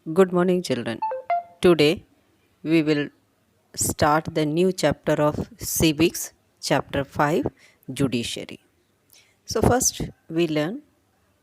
Good morning, children. Today we will start the new chapter of Civics, chapter 5, Judiciary. So, first we learn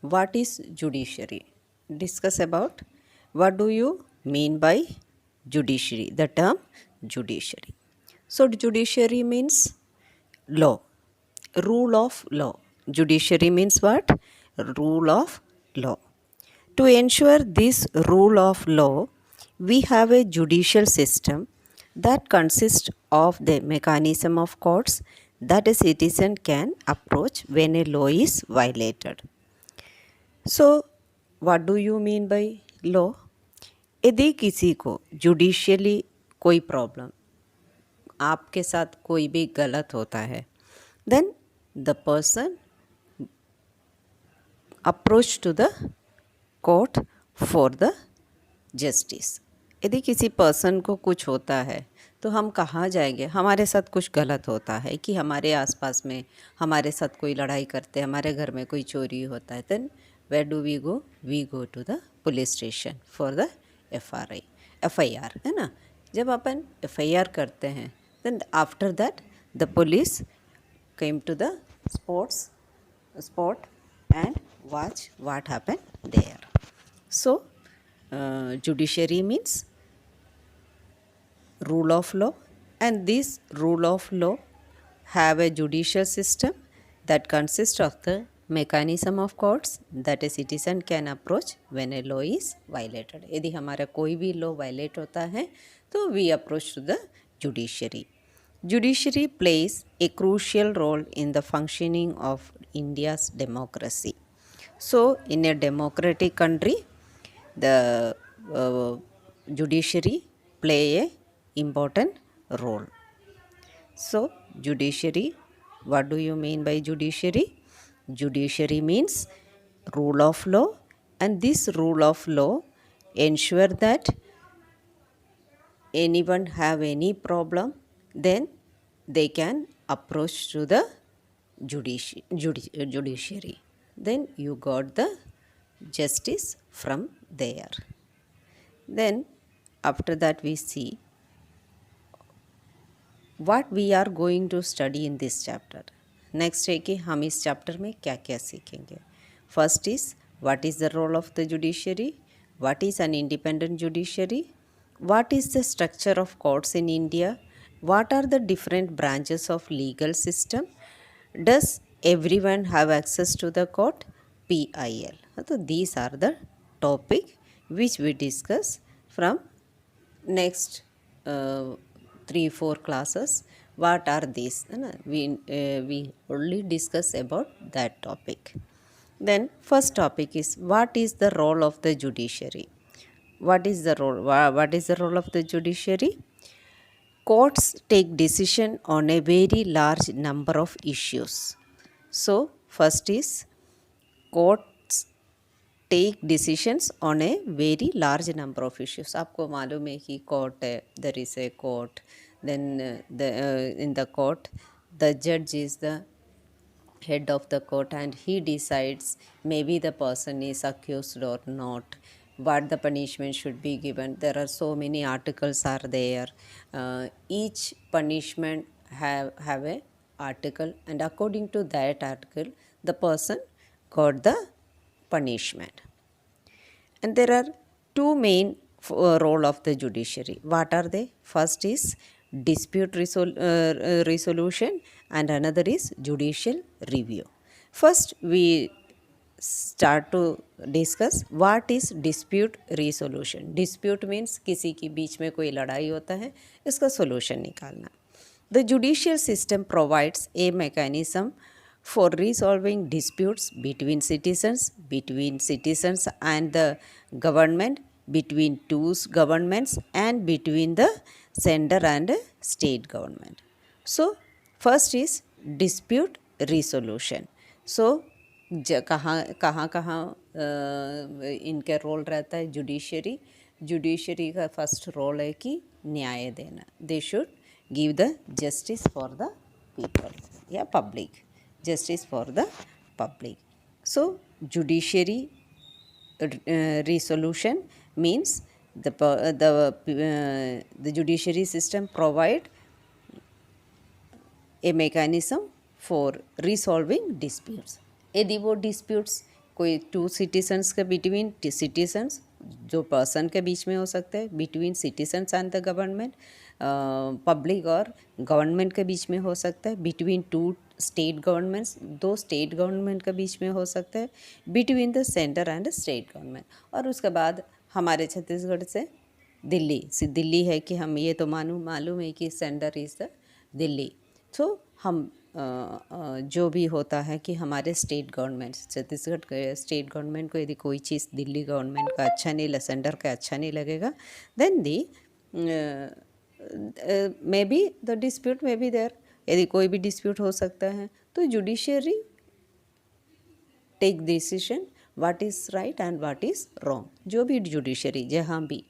what is judiciary. Discuss about what do you mean by judiciary, the term judiciary. So, judiciary means law, rule of law. Judiciary means what? Rule of law. To ensure this rule of law, we have a judicial system that consists of the mechanism of courts that a citizen can approach when a law is violated. So, what do you mean by law? यदि किसी को judicially कोई problem आपके साथ कोई भी गलत होता है then the person approach to the court for the justice. यदि किसी पर्सन को कुछ होता है तो हम कहाँ जाएंगे? हमारे साथ कुछ गलत होता है कि हमारे आसपास में हमारे साथ कोई लड़ाई करते हैं, हमारे घर में कोई चोरी होता है, then where do we go to the police station for the F I R, है ना। जब अपन एफ करते हैं then after that the police came to the spot and watch what happened there. So, judiciary means rule of law, and this rule of law have a judicial system that consists of the mechanism of courts that a citizen can approach when a law is violated. यदि हमारा कोई भी law violate होता है तो we approach to the judiciary. Judiciary plays a crucial role in the functioning of India's democracy. So, in a democratic country, the judiciary play a important role. So, judiciary, what do you mean by judiciary? Judiciary means rule of law, and this rule of law ensure that anyone have any problem, then they can approach to the judiciary. Then you got the justice from there. Then after that we see what we are going to study in this chapter. Next है कि हम इस chapter में क्या क्या सीखेंगे. First is what is the role of the judiciary, what is an independent judiciary, what is the structure of courts in India, what are the different branches of legal system, does everyone have access to the court, PIL. So these are the topic which we discuss from next 3-4 classes. What are these? We only discuss about that topic. Then first topic is what is the role of the judiciary. What is the role? What is the role of the judiciary? Courts take decision on a very large number of issues. So first is courts take decisions on a very large number of issues. आपको मालूम है कि court है, there is a court, then in the court the judge is the head of the court and he decides maybe the person is accused or not, what the punishment should be given. There are so many articles are there. Each punishment have a article, and according to that article the person got the punishment. And there are two main role of the judiciary. What are they? First is dispute resolution and another is judicial review. First we start to discuss what is dispute resolution. Dispute means किसी के बीच में कोई लड़ाई होता है, इसका solution निकालना. The judicial system provides a mechanism for resolving disputes between citizens and the government, between two governments, and between the center and state government. So first is dispute resolution. So कहाँ कहाँ इनका role रहता है judiciary का first role है कि न्याय देना. They should give the justice for the people या public, justice for the public. So judiciary resolution means the judiciary system provide a mechanism for resolving disputes. यदि वो disputes कोई टू सिटीजन्स के between citizens जो person के बीच में हो सकते हैं, between citizens and the government, public और गवर्नमेंट के बीच में हो सकता है, बिटवीन टू स्टेट गवर्नमेंट्स दो स्टेट गवर्नमेंट के बीच में हो सकता है, between the centre and state government. और उसके बाद हमारे छत्तीसगढ़ से दिल्ली है कि हम ये तो मालूम है कि सेंटर इज़ द दिल्ली। तो हम जो भी होता है कि हमारे स्टेट गवर्नमेंट छत्तीसगढ़ के स्टेट गवर्नमेंट को यदि कोई चीज़ दिल्ली गवर्नमेंट का अच्छा नहीं सेंटर का अच्छा नहीं लगेगा, then the may be the dispute may be there. यदि कोई भी डिस्प्यूट हो सकता है तो judiciary take decision what is right and what is wrong. जो भी जुडिशरी जहाँ भी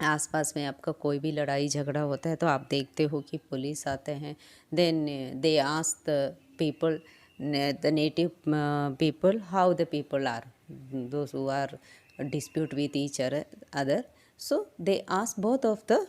आसपास में आपका कोई भी लड़ाई झगड़ा होता है तो आप देखते हो कि पुलिस आते हैं, then they ask the people, the native people, how the people are, those who are dispute with each other, so they ask both of the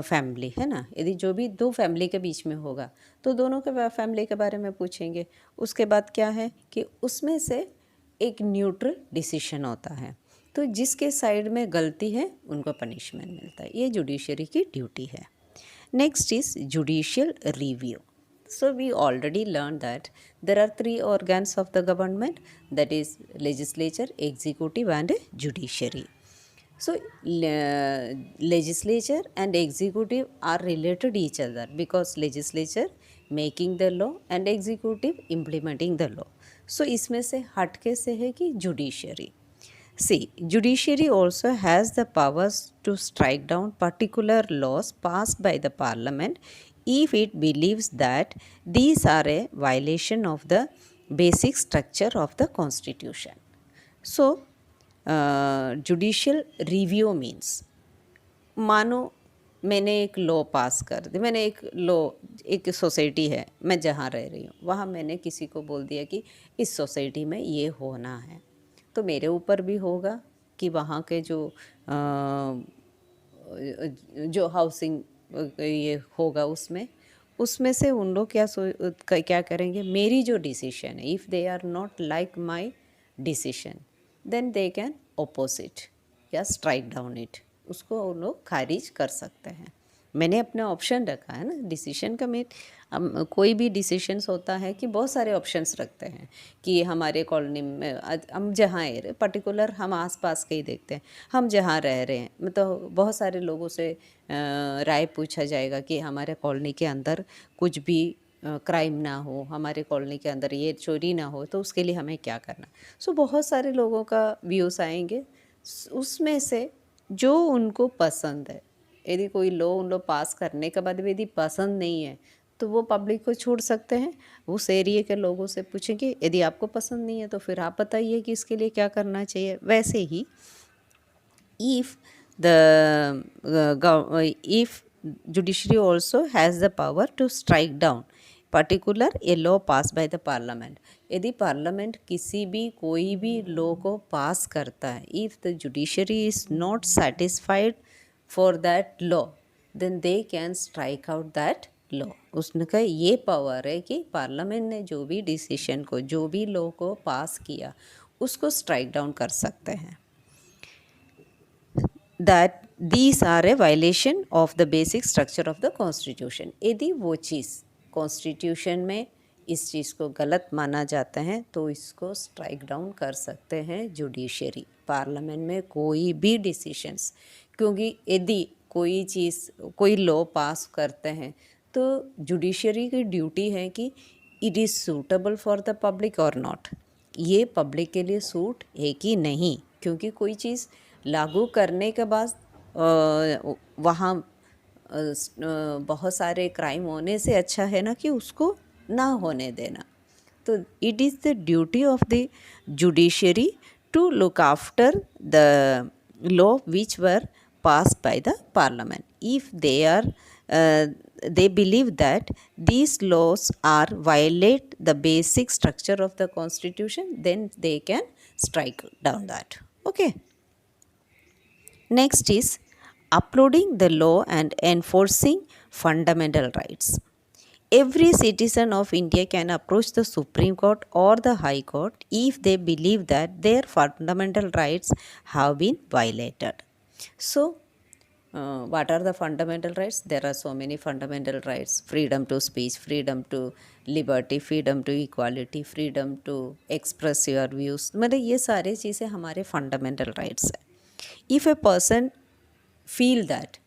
family, है ना। यदि जो भी दो फैमिली के बीच में होगा तो दोनों के फैमिली के बारे में पूछेंगे। उसके बाद क्या है कि उसमें से एक न्यूट्रल डिसीजन होता है, तो जिसके साइड में गलती है उनको पनिशमेंट मिलता है। ये जुडिशरी की ड्यूटी है। Next is judicial review. So we already learn that there are 3 organs of the government, that is legislature, executive and judiciary. So legislature and executive are related each other because legislature making the law and executive implementing the law. So इसमें से हटके से है कि judiciary. See, judiciary also has the powers to strike down particular laws passed by the parliament if it believes that these are a violation of the basic structure of the constitution. So, judicial review means, मानो मैंने एक law पास कर दी, मैंने एक society है, मैं जहाँ रह रही हूँ वहाँ मैंने किसी को बोल दिया कि इस सोसाइटी में ये होना है, तो मेरे ऊपर भी होगा कि वहाँ के जो हाउसिंग ये होगा उसमें से उन लोग क्या करेंगे, मेरी जो डिसीशन है, if they are not like my decision then they can oppose it या स्ट्राइक डाउन इट, उसको वो लोग खारिज कर सकते हैं। मैंने अपना ऑप्शन रखा है ना डिसीशन का। कोई भी डिसीशंस होता है कि बहुत सारे ऑप्शंस रखते हैं कि हमारे कॉलोनी में हम जहाँ पर्टिकुलर हम आसपास के ही देखते हैं, हम जहाँ रह रहे हैं मतलब बहुत सारे लोगों से राय पूछा जाएगा कि हमारे कॉलोनी के अंदर कुछ भी क्राइम ना हो, हमारे कॉलोनी के अंदर ये चोरी ना हो, तो उसके लिए हमें क्या करना। सो बहुत सारे लोगों का व्यूज़ आएंगे, उसमें से जो उनको पसंद है, यदि कोई लॉ उन लोग पास करने के बाद भी यदि पसंद नहीं है तो वो पब्लिक को छोड़ सकते हैं, उस एरिए के लोगों से पूछेंगे यदि आपको पसंद नहीं है तो फिर आप बताइए कि इसके लिए क्या करना चाहिए। वैसे ही if judiciary also has the power to strike down particular a law pass by the parliament, यदि पार्लियामेंट किसी भी कोई भी लॉ को पास करता है, if the judiciary is not satisfied for that law then they can strike out that law. उसने कहा ये पावर है कि पार्लियामेंट ने जो भी डिसीजन को, जो भी लॉ को पास किया उसको स्ट्राइक डाउन कर सकते हैं। That these are a violation of the basic structure of the constitution, यदि वो चीज़ कॉन्स्टिट्यूशन में इस चीज़ को गलत माना जाता है तो इसको स्ट्राइक डाउन कर सकते हैं जुडिशरी, पार्लियामेंट में कोई भी डिसीशंस। क्योंकि यदि कोई चीज़ कोई लॉ पास करते हैं तो जुडिशरी की ड्यूटी है कि it is suitable for the public और नॉट, ये पब्लिक के लिए सूट है कि नहीं। क्योंकि कोई चीज़ लागू करने के बाद वहाँ बहुत सारे क्राइम होने से अच्छा है ना कि उसको ना होने देना। तो it is the duty of the judiciary to look after the law which were passed by the parliament. If they believe that these laws are violate the basic structure of the constitution, then they can strike down that. Okay. Next is upholding the law and enforcing fundamental rights. Every citizen of India can approach the Supreme Court or the High Court if they believe that their fundamental rights have been violated. So, what are the fundamental rights? There are so many fundamental rights: freedom to speech, freedom to liberty, freedom to equality, freedom to express your views. मतलब ये सारे चीज़ें हमारे fundamental rights हैं. If a person feel that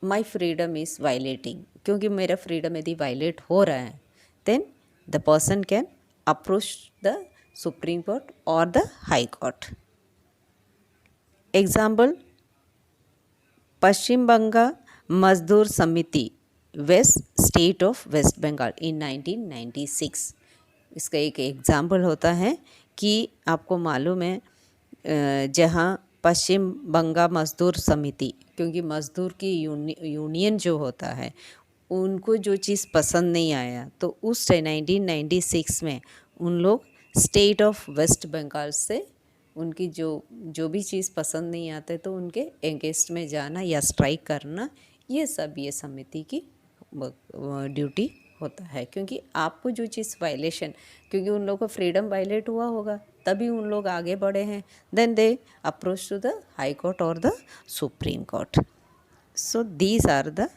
my freedom is violating, क्योंकि मेरा freedom यदि violate हो रहा है, then the person can approach the Supreme Court or the High Court. Example, Paschim Bengal Mazdoor Samiti west state of west Bengal in 1996. इसका एक example होता है कि आपको मालूम है जहाँ पश्चिम बंगाल मजदूर समिति, क्योंकि मजदूर की यूनियन जो होता है उनको जो चीज़ पसंद नहीं आया तो उस 1996 में उन लोग स्टेट ऑफ वेस्ट बंगाल से उनकी जो भी चीज़ पसंद नहीं आते तो उनके अगेंस्ट में जाना या स्ट्राइक करना, ये सब ये समिति की ड्यूटी होता है. क्योंकि आपको जो चीज़ वायलेशन, क्योंकि उन लोगों को फ्रीडम वायलेट हुआ होगा तभी उन लोग आगे बढ़े हैं, then they approach to the high court और the supreme court. So these are the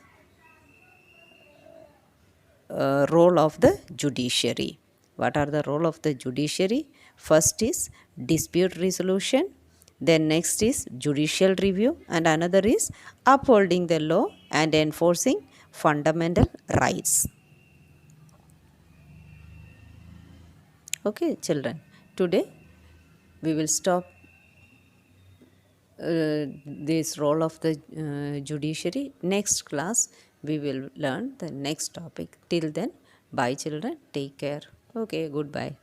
role of the judiciary. What are the role of the judiciary? First is dispute resolution, then next is judicial review, and another is upholding the law and enforcing fundamental rights. Okay children, today we will stop this role of the judiciary. Next class we will learn the next topic. Till then, bye children, take care. Okay, goodbye.